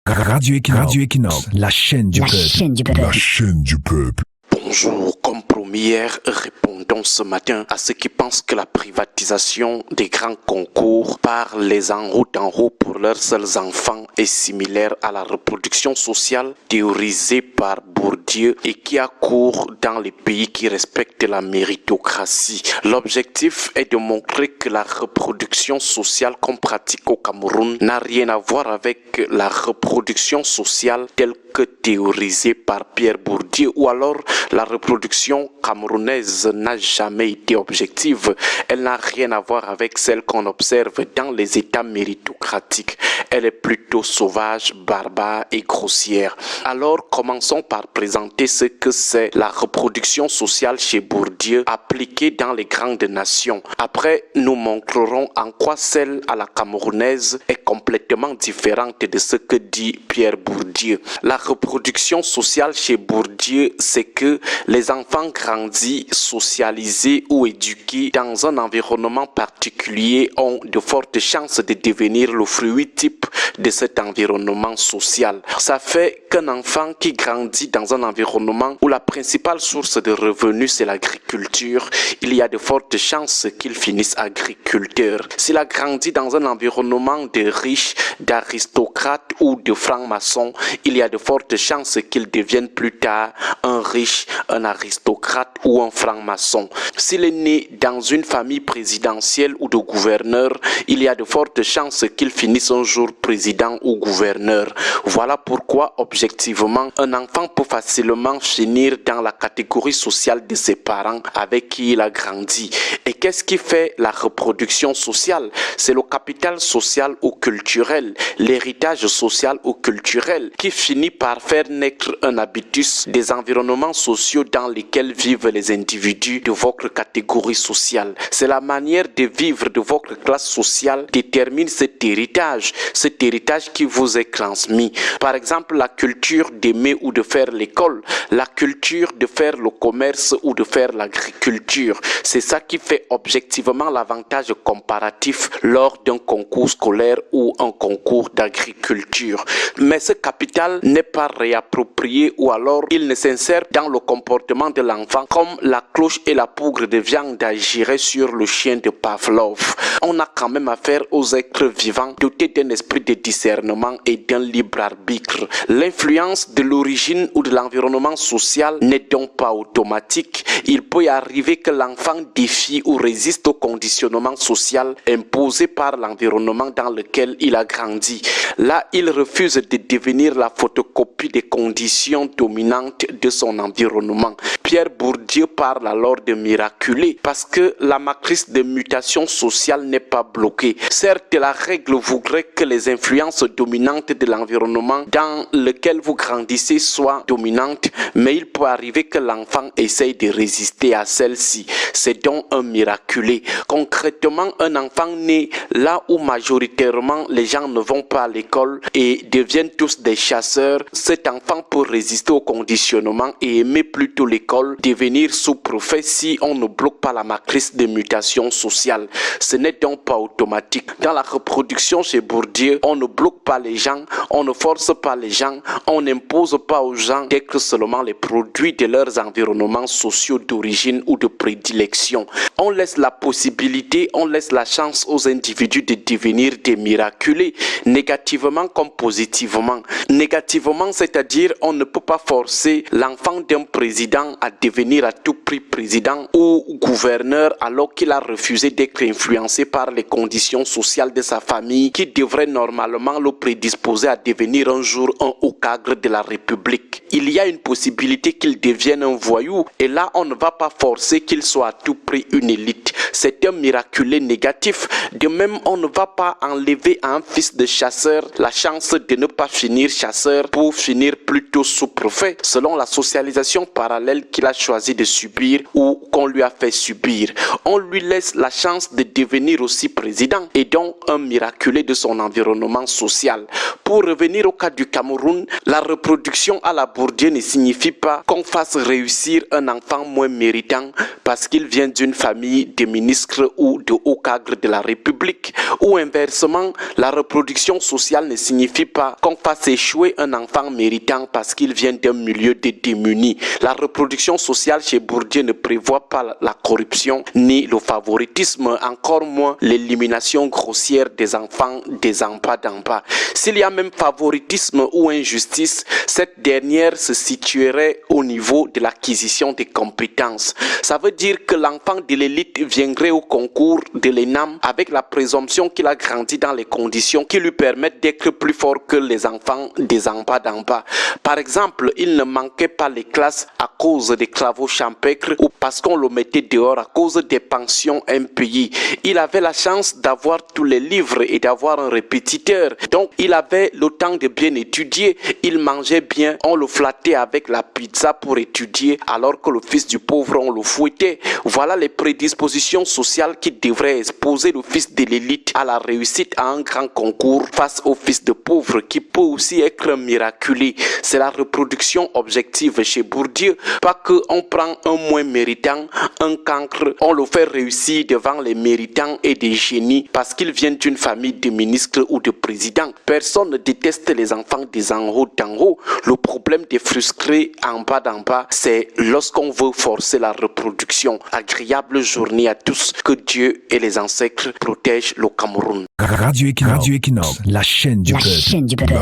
Radio Equinox, la chaîne du peuple. La chaîne du peuple. Bonjour, comme promis hier, répondons ce matin à ceux qui pensent que la privatisation des grands concours par les en haut pour leurs seuls enfants est similaire à la reproduction sociale théorisée par Bourdieu et qui a cours dans les pays qui respectent la méritocratie. L'objectif est de montrer que la reproduction sociale qu'on pratique au Cameroun n'a rien à voir avec la reproduction sociale telle que théorisée par Pierre Bourdieu, ou alors la reproduction camerounaise n'a jamais été objective. Elle n'a rien à voir avec celle qu'on observe dans les États méritocratiques. Elle est plutôt sauvage, barbare et grossière. Alors commençons par présenter ce que c'est la reproduction sociale chez Bourdieu appliquée dans les grandes nations. Après, nous montrerons en quoi celle à la camerounaise est complètement différente de ce que dit Pierre Bourdieu. La reproduction sociale chez Bourdieu, c'est que les enfants grandis, socialisés ou éduqués dans un environnement particulier ont de fortes chances de devenir le fruit type de cet environnement social. Ça fait qu'un enfant qui grandit dans un environnement où la principale source de revenus c'est l'agriculture, il y a de fortes chances qu'il finisse agriculteur. S'il a grandi dans un environnement de riches, d'aristocrates ou de francs-maçons, il y a de fortes chances qu'il devienne plus tard un riche, un aristocrate ou un franc-maçon. S'il est né dans une famille présidentielle ou de gouverneur, il y a de fortes chances qu'il finisse un jour président ou gouverneur. Voilà pourquoi, objectivement, un enfant peut facilement finir dans la catégorie sociale de ses parents avec qui il a grandi. Et qu'est-ce qui fait la reproduction sociale? C'est le capital social ou culturel, l'héritage social ou culturel qui finit par faire naître un habitus des environnements sociaux dans lesquels vivent les individus de votre catégorie sociale. C'est la manière de vivre de votre classe sociale qui détermine cet héritage qui vous est transmis. Par exemple, la culture d'aimer ou de faire l'école, la culture de faire le commerce ou de faire l'agriculture. C'est ça qui fait objectivement l'avantage comparatif lors d'un concours scolaire ou un concours d'agriculture. Mais ce capital n'est pas réapproprié ou alors il ne s'insère dans le comportement de l'enfant comme la cloche et la poudre de viande agiraient sur le chien de Pavlov. On a quand même affaire aux êtres vivants dotés d'un esprit de discernement et d'un libre arbitre. L'influence de l'origine ou de l'environnement social n'est donc pas automatique. Il peut y arriver que l'enfant défie ou résiste au conditionnement social imposé par l'environnement dans lequel il a grandi. Là, il refuse de devenir la photocopie des conditions dominantes de son environnement. Pierre Bourdieu parle alors de miraculé parce que la matrice de mutation sociale n'est pas bloquée. Certes, la règle voudrait que les influences dominantes de l'environnement dans lequel vous grandissez soient dominantes, mais il peut arriver que l'enfant essaye de résister à celle-ci. C'est donc un miraculé. Concrètement, un enfant né là où majoritairement les gens ne vont pas à l'école et deviennent tous des chasseurs, cet enfant peut résister au conditionnement et aimer plutôt l'école, devenir sous-préfet si on ne bloque pas la matrice de mutation sociale. Ce n'est donc pas automatique. Dans la reproduction chez Bourdieu, on ne bloque pas les gens, on ne force pas les gens, on n'impose pas aux gens d'être seulement les produits de leurs environnements sociaux d'origine ou de prédilection. On laisse la possibilité, on laisse la chance aux individus de devenir des miraculés, négativement comme positivement. Négativement, c'est-à-dire on ne peut pas forcer l'enfant d'un président à devenir à tout prix président ou gouverneur alors qu'il a refusé d'être influencé par les conditions sociales de sa famille qui devraient normalement le prédisposer à devenir un jour un haut cadre de la République. Il y a une possibilité qu'il devienne un voyou et là on ne va pas forcer qu'il soit à tout prix une élite. C'est un miraculé négatif. De même, on ne va pas enlever à un fils de chasseur la chance de ne pas finir chasseur pour finir plutôt sous-préfet selon la socialisation parallèle qu'il a choisi de subir ou qu'on lui a fait subir. On lui laisse la chance de devenir aussi président et donc un miraculé de son environnement social. Pour revenir revenir au cas du Cameroun, la reproduction à la Bourdieu ne signifie pas qu'on fasse réussir un enfant moins méritant parce qu'il vient d'une famille de ministres ou de hauts cadres de la République. Ou inversement, la reproduction sociale ne signifie pas qu'on fasse échouer un enfant méritant parce qu'il vient d'un milieu de démunis. La reproduction sociale chez Bourdieu ne prévoit pas la corruption ni le favoritisme, encore moins l'élimination grossière des enfants des en bas d'en bas. S'il y a même favoritisme ou injustice, cette dernière se situerait au niveau de l'acquisition des compétences. Ça veut dire que l'enfant de l'élite viendrait au concours de l'ENAM avec la présomption qu'il a grandi dans les conditions qui lui permettent d'être plus fort que les enfants des en bas d'en bas. Par exemple, il ne manquait pas les classes à cause des travaux champêtres ou parce qu'on le mettait dehors à cause des pensions impayées. Il avait la chance d'avoir tous les livres et d'avoir un répétiteur. Donc, il avait le temps de bien étudier. Il mangeait bien. On le flattait avec la pizza pour étudier alors que le fils du pauvre, on le fouettait. Voilà les prédispositions sociales qui devraient exposer le fils de l'élite à la réussite à un grand concours face au fils de pauvre qui peut aussi être miraculé. C'est la reproduction objective chez Bourdieu. Pas qu'on prend un moins méritant, un cancre, on le fait réussir devant les méritants et des génies parce qu'ils viennent d'une famille de ministres ou de présidents. Personne ne déteste les enfants des en haut d'en haut. Le problème des frustrés en bas d'en bas, c'est lorsqu'on veut forcer la reproduction. Agréable journée à tous. Que Dieu et les ancêtres protègent le Cameroun. Radio Equinox, la chaîne du peuple. La chaîne du peuple.